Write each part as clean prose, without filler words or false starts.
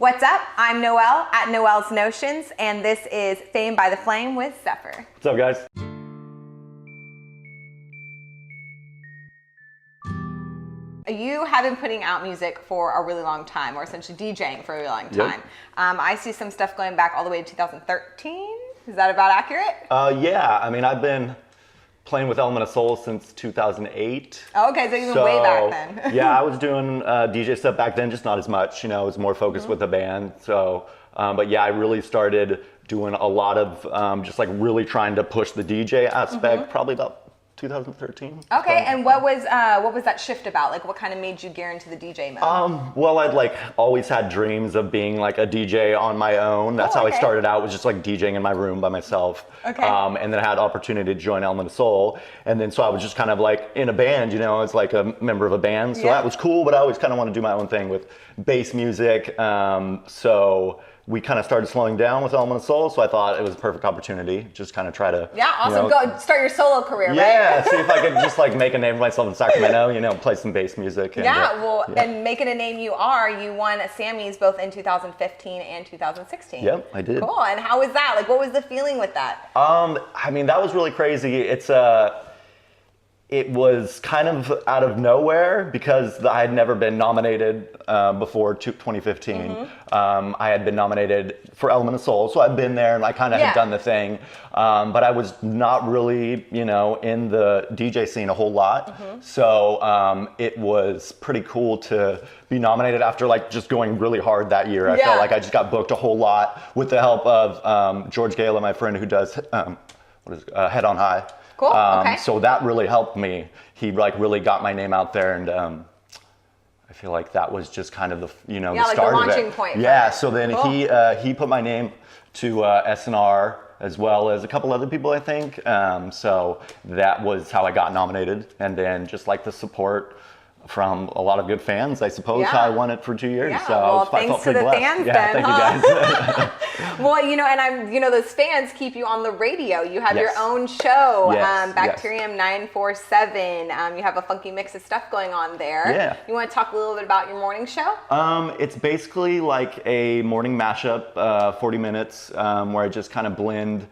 What's up? I'm Noelle at Noelle's Notions, and this is Fame by the Flame with Zephyr. What's up, guys? You have been putting out music for a really long time, or essentially DJing for a really long time. Yep. I see some stuff going back all the way to 2013. Is that about accurate? Yeah, I mean, I've been playing with Element of Soul since 2008. Oh, okay, so you've been way back then. Yeah, I was doing DJ stuff back then, just not as much. You know, I was more focused with the band. So, but yeah, I really started doing a lot of just like really trying to push the DJ aspect, probably about 2013. Okay, and what was that shift about? Like, what kind of made you gear into the DJ mode? Well, I'd like always had dreams of being like a DJ on my own. That's how I started out, was just like DJing in my room by myself. Okay. And then I had opportunity to join Element of Soul. And then so I was just kind of like in a band, you know, as like a member of a band. So that was cool, but I always kind of want to do my own thing with bass music. So we kind of started slowing down with Element of Soul, so I thought it was a perfect opportunity. Just kind of try to go start your solo career, right? Yeah, see if I could just like make a name for myself in Sacramento, you know, play some bass music. And, and making a name you won a Sammis both in 2015 and 2016. Yep, I did. Cool, and how was that? Like, what was the feeling with that? I mean, that was really crazy. It was kind of out of nowhere because I had never been nominated before 2015. I had been nominated for Element of Soul, so I'd been there and I kind of had done the thing. But I was not really, you know, in the DJ scene a whole lot. So it was pretty cool to be nominated after like just going really hard that year. I felt like I just got booked a whole lot with the help of George Gala, my friend who does Head on High. Cool. Okay. So that really helped me. He like really got my name out there, and I feel like that was just kind of the the start the of it. launching point. Yeah. So then he put my name to SNR as well as a couple other people, I think. So that was how I got nominated, and then just like the support from a lot of good fans, I suppose. I won it for 2 years. Yeah, so well, I felt thanks to the blessed. fans Thank you guys. Well, you know, and those fans keep you on the radio. You have your own show, Bacterium 947. You have a funky mix of stuff going on there. Yeah. You want to talk a little bit about your morning show? It's basically like a morning mashup, 40 minutes, where I just kind of blend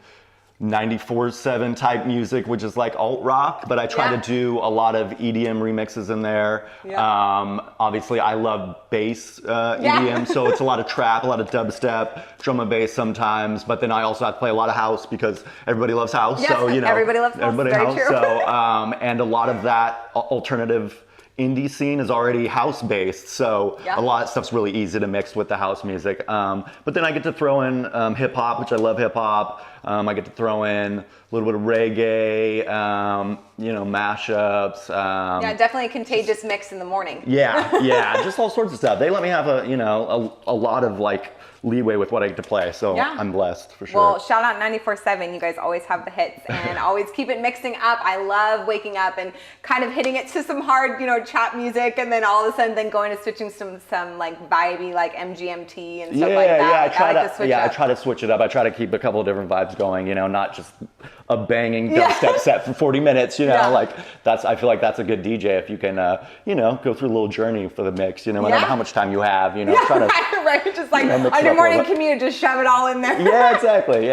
94/7 type music, which is like alt rock, but I try to do a lot of EDM remixes in there. Obviously I love bass EDM, so it's a lot of trap, a lot of dubstep, drum and bass sometimes, but then I also have to play a lot of house because everybody loves house. Yes, so, you know, everybody loves house. Everybody Very house. true. So, and a lot of that alternative indie scene is already house based, so a lot of stuff's really easy to mix with the house music. But then I get to throw in hip hop, which I love hip hop. I get to throw in a little bit of reggae, mashups. Definitely a contagious mix in the morning. Just all sorts of stuff. They let me have a lot of like leeway with what I get to play, so I'm blessed for sure. Well, shout out 94/7. You guys always have the hits and always keep it mixing up. I love waking up and kind of hitting it to some hard, trap music, and then all of a sudden then going to switching some like vibey like MGMT and stuff like that. I try to switch it up. I try to keep a couple of different vibes going, not just a banging dubstep set for 40 minutes, like I feel like that's a good DJ if you can, go through a little journey for the mix, no matter how much time you have, try to. Right, just like on your morning commute, just shove it all in there. Yeah, exactly,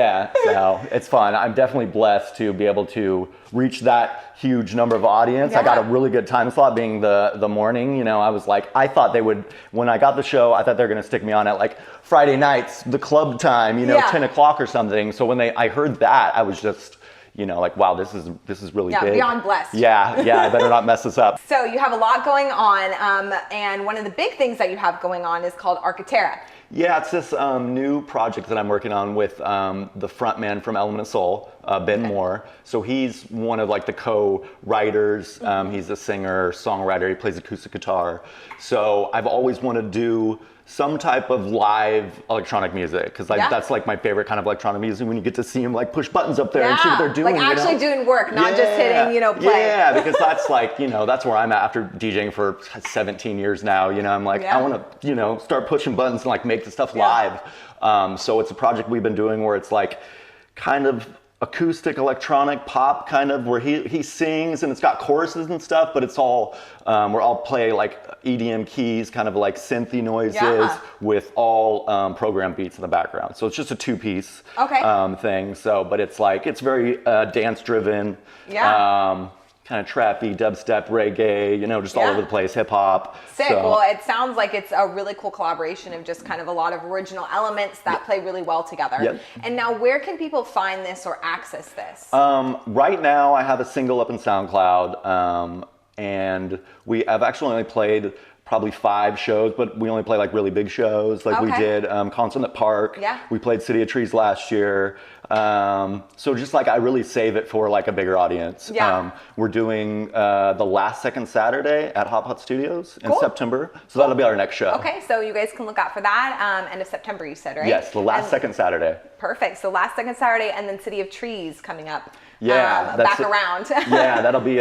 So it's fun. I'm definitely blessed to be able to reach that huge number of audience. I got a really good time slot being the morning, I was like, I thought they would, when I got the show, I thought they were going to stick me on at like Friday nights, the club time, 10 o'clock or something. So when I heard that, I was just, like, wow, this is really big. Beyond blessed. Yeah, I better not mess this up. So you have a lot going on, and one of the big things that you have going on is called Architera. Yeah, it's this new project that I'm working on with the front man from Element of Soul, Ben Moore. So he's one of like the co-writers. He's a singer, songwriter. He plays acoustic guitar. So I've always wanted to do some type of live electronic music, because that's like my favorite kind of electronic music, when you get to see them like push buttons up there and see what they're doing. Like actually doing work, not just hitting, play. Yeah, because that's like, that's where I'm at after DJing for 17 years now. I'm like, I want to, start pushing buttons and like make the stuff live. So it's a project we've been doing where it's like kind of acoustic electronic pop kind of, where he sings and it's got choruses and stuff, but it's all where I'll play like EDM keys, kind of like synthy noises with all program beats in the background. So it's just a 2-piece thing. So, but it's like, it's very dance driven. Kind of trappy, dubstep, reggae, you know, just all over the place, hip hop. Sick. So, well, it sounds like it's a really cool collaboration of just kind of a lot of original elements that play really well together. And now, where can people find this or access this? Right now, I have a single up in SoundCloud, and I've actually only played probably 5 shows, but we only play like really big shows. Like we did Concert at Park. We played City of Trees last year. So just like I really save it for like a bigger audience. We're doing the last second Saturday at Hop Hot Studios in September. So that'll be our next show. Okay, so you guys can look out for that. End of September, you said, right? Yes, the last second Saturday. Perfect. So last second Saturday, and then City of Trees coming up. Back around. That'll be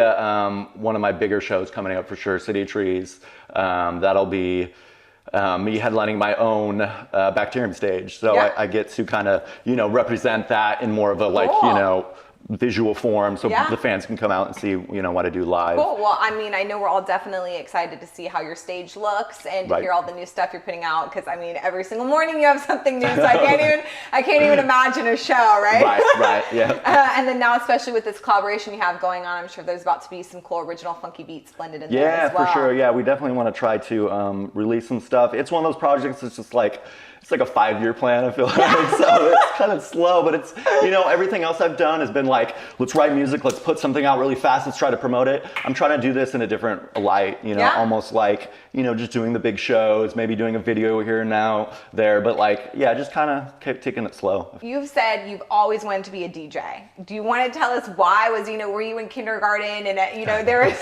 one of my bigger shows coming up for sure. City of Trees. That'll be me headlining my own Bacterium stage. So I get to kind of, you know, represent that in more of a like, you know, visual form, so the fans can come out and see, you know, what I do live. Cool. Well, I mean, I know we're all definitely excited to see how your stage looks and to hear all the new stuff you're putting out, because I mean, every single morning you have something new, so I can't even imagine a show, right? Right, yeah. And then now, especially with this collaboration you have going on, I'm sure there's about to be some cool original funky beats blended in there as well. Yeah, for sure. Yeah, we definitely want to try to release some stuff. It's one of those projects that's just like, it's like a 5-year plan, I feel like. So it's kind of slow, but it's, you know, everything else I've done has been like, let's write music, let's put something out really fast, let's try to promote it. I'm trying to do this in a different light, you know, almost like, you know, just doing the big shows, maybe doing a video here and now, there, but like, just kind of keep taking it slow. You've said you've always wanted to be a DJ. Do you want to tell us why? Was, you know, were you in kindergarten and, you know, there was,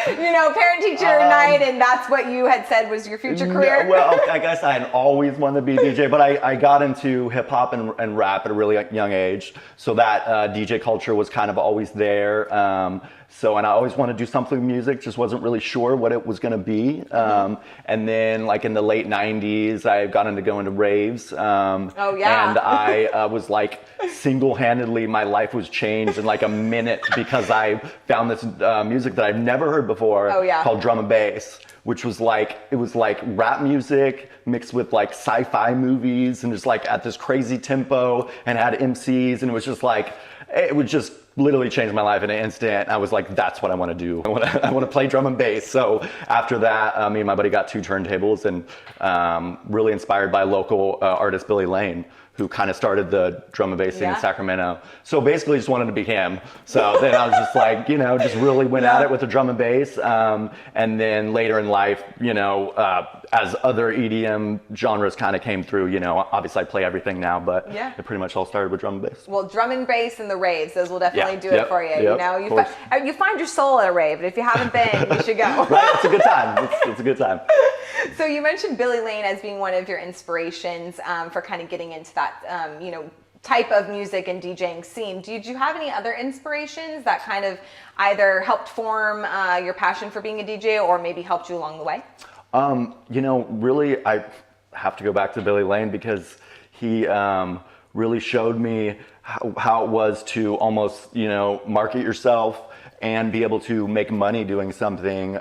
you know, parent-teacher night, and that's what you had said was your future career? No, well, I guess I had always wanted to be a DJ, but I got into hip hop and rap at a really young age. So that DJ culture was kind of always there. And I always wanted to do something with music, just wasn't really sure what it was going to be. And then like in the late 90s, I got into going to raves. And I was like single-handedly, my life was changed in like a minute because I found this music that I've never heard before called drum and bass, which was like, it was like rap music mixed with like sci-fi movies and just like at this crazy tempo and had MCs, and it was just like, it would just literally changed my life in an instant. I was like, that's what I want to do. I want to play drum and bass. So after that, me and my buddy got 2 turntables, and really inspired by local artist Billy Lane, who kind of started the drum and bass scene in Sacramento. So basically just wanted to be him. So then I was just like, you know, just really went at it with the drum and bass. And then later in life, you know, as other EDM genres kind of came through, you know, obviously I play everything now, but it pretty much all started with drum and bass. Well, drum and bass and the raves, those will definitely do it for you. You know, you find your soul at a rave, and if you haven't been, you should go. Right? It's a good time. It's a good time. So you mentioned Billy Lane as being one of your inspirations for kind of getting into that, you know, type of music and DJing scene. Did you have any other inspirations that kind of either helped form your passion for being a DJ or maybe helped you along the way? You know, really, I have to go back to Billy Lane because he really showed me how it was to almost, you know, market yourself and be able to make money doing something,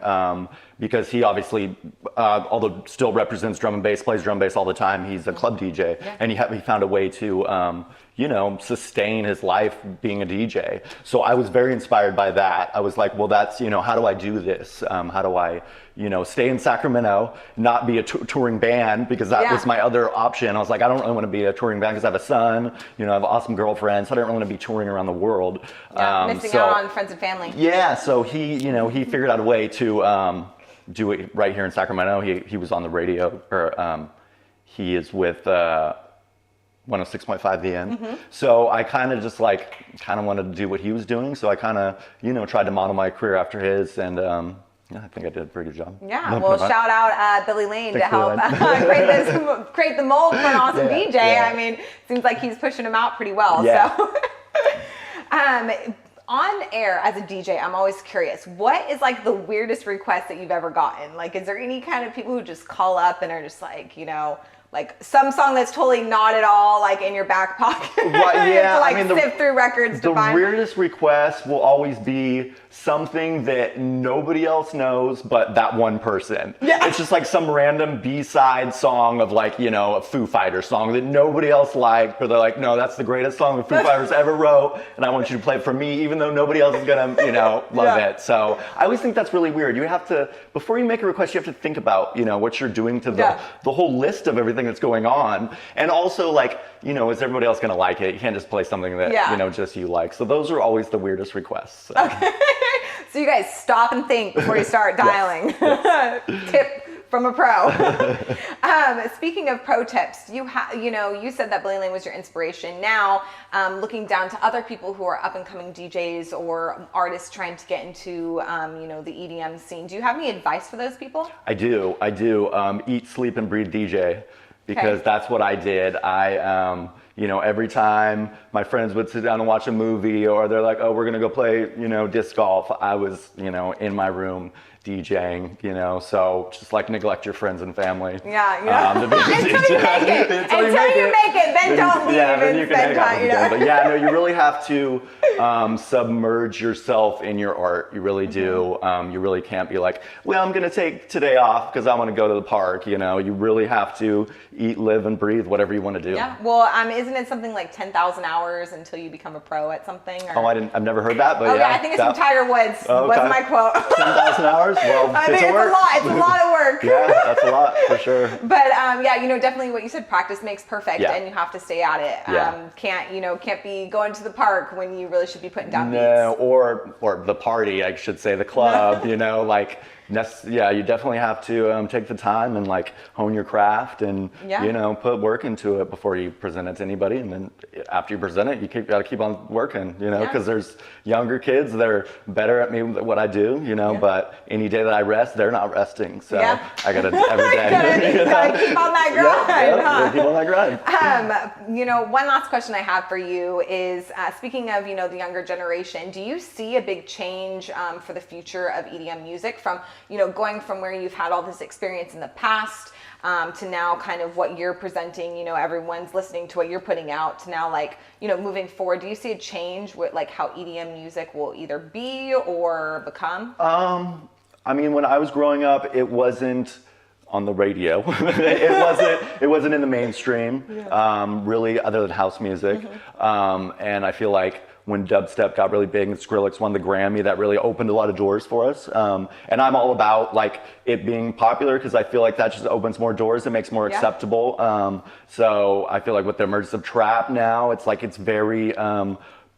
because he obviously, although still represents drum and bass, plays drum and bass all the time, he's a club DJ, and he found a way to, you know, sustain his life being a DJ. So I was very inspired by that. I was like, well, that's, you know, how do I do this? How do I, you know, stay in Sacramento, not be a touring band, because that was my other option. I was like, I don't really want to be a touring band because I have a son, you know, I have an awesome girlfriend, so I don't really want to be touring around the world. Missing out on friends and family. Yeah, so he, you know, he figured out a way to do it right here in Sacramento. He was on the radio, or he is with 106.5 The End. So I kind of just like, wanted to do what he was doing. So I kind of, you know, tried to model my career after his, and I think I did a pretty good job. Yeah, well, shout out Billy Lane to help create the mold for an awesome DJ. I mean, seems like he's pushing him out pretty well. So, on air as a DJ, I'm always curious, what is like the weirdest request that you've ever gotten? Like, is there any kind of people who just call up and are just like, you know, like some song that's totally not at all like in your back pocket. Right, yeah. To like I mean, sift through records to find. The weirdest request will always be something that nobody else knows but that one person. Yeah. It's just like some random B-side song of like, you know, a Foo Fighters song that nobody else liked, but they're like, no, that's the greatest song the Foo Fighters ever wrote, and I want you to play it for me, even though nobody else is gonna, you know, love it. So I always think that's really weird. You have to, before you make a request, you have to think about, you know, what you're doing to the whole list of everything that's going on. And also like, you know, is everybody else gonna like it? You can't just play something that, you know, just you like. So those are always the weirdest requests. So. Okay. So you guys stop and think before you start dialing. Tip from a pro. Speaking of pro tips, you know, you said that Billy Lane was your inspiration. Now, looking down to other people who are up and coming DJs or artists trying to get into, you know, the EDM scene. Do you have any advice for those people? I do. Eat, sleep, and breathe DJ, because that's what I did. You know, every time my friends would sit down and watch a movie, or they're like, oh, we're gonna go play, you know, disc golf, I was, you know, in my room DJing, you know, so just like neglect your friends and family. Yeah. Until you make it. Until you make it, then don't leave and spend time, you know? But yeah, no, you really have to submerge yourself in your art. You really do. You really can't be like, well, I'm gonna take today off because I want to go to the park, you know. You really have to eat, live, and breathe whatever you want to do. Yeah, well, isn't it something like 10,000 hours until you become a pro at something? Or? Oh, I've never heard that, but I think it's from Tiger Woods, was my quote. 10,000 hours? Well, I think it's a lot. It's a lot of work. Yeah, that's a lot for sure. But yeah, you know, definitely what you said, practice makes perfect, and you have to stay at it. Can't be going to the park when you really should be putting down beats. Or the party, I should say, the club, you know, like, you definitely have to take the time and like hone your craft and you know, put work into it before you present it to anybody. And then after you present it, you got to keep on working, you know, because there's younger kids that are better at me than what I do, you know, but any day that I rest, they're not resting. So I got to every day. You gotta keep on that grind. Keep on that grind. You know, one last question I have for you is, speaking of, you know, the younger generation, do you see a big change for the future of EDM music from, you know, going from where you've had all this experience in the past to now kind of what you're presenting, you know, everyone's listening to what you're putting out, to now like, you know, moving forward, do you see a change with like how EDM music will either be or become? I mean, when I was growing up, it wasn't on the radio. it wasn't in the mainstream, really, other than house music. And I feel like when dubstep got really big and Skrillex won the Grammy, that really opened a lot of doors for us. And I'm all about like it being popular because I feel like that just opens more doors. It makes more acceptable. So I feel like with the emergence of trap now, it's like it's very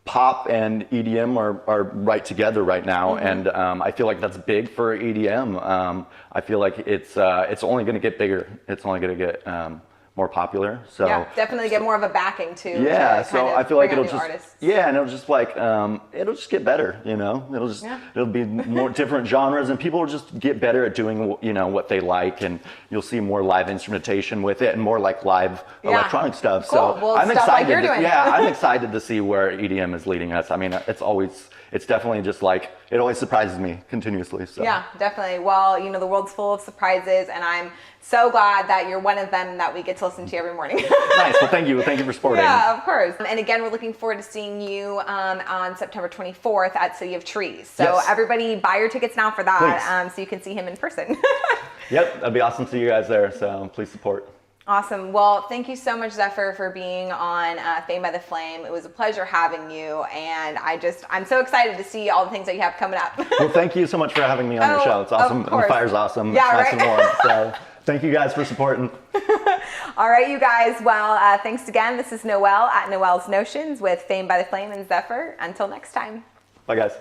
pop and EDM are right together right now, and I feel like that's big for EDM. I feel like it's only going to get bigger. It's only going to get more popular. So definitely get more of a backing too. Yeah, so I feel like it'll just artists. and it'll just like it'll just get better. You know, it'll be more different genres, and people will just get better at doing what they like, and you'll see more live instrumentation with it and more like live electronic stuff. Cool. So well, I'm stuff excited. Like you're doing. I'm excited to see where EDM is leading us. I mean, it's definitely just like, it always surprises me continuously. So. Yeah, definitely. Well, you know, the world's full of surprises, and I'm so glad that you're one of them that we get to listen to every morning. Nice. Well, thank you. Thank you for supporting. Yeah, of course. And again, we're looking forward to seeing you on September 24th at City of Trees. So everybody buy your tickets now for that, so you can see him in person. Yep, that'd be awesome to see you guys there. So please support. Awesome. Well, thank you so much, Zephyr, for being on Fame by the Flame. It was a pleasure having you, and I'm so excited to see all the things that you have coming up. Well, thank you so much for having me on your show. It's awesome. And the fire's awesome. Yeah, it's nice and warm. So thank you guys for supporting. All right, you guys. Well, thanks again. This is Noelle at Noelle's Notions with Fame by the Flame and Zephyr. Until next time. Bye, guys.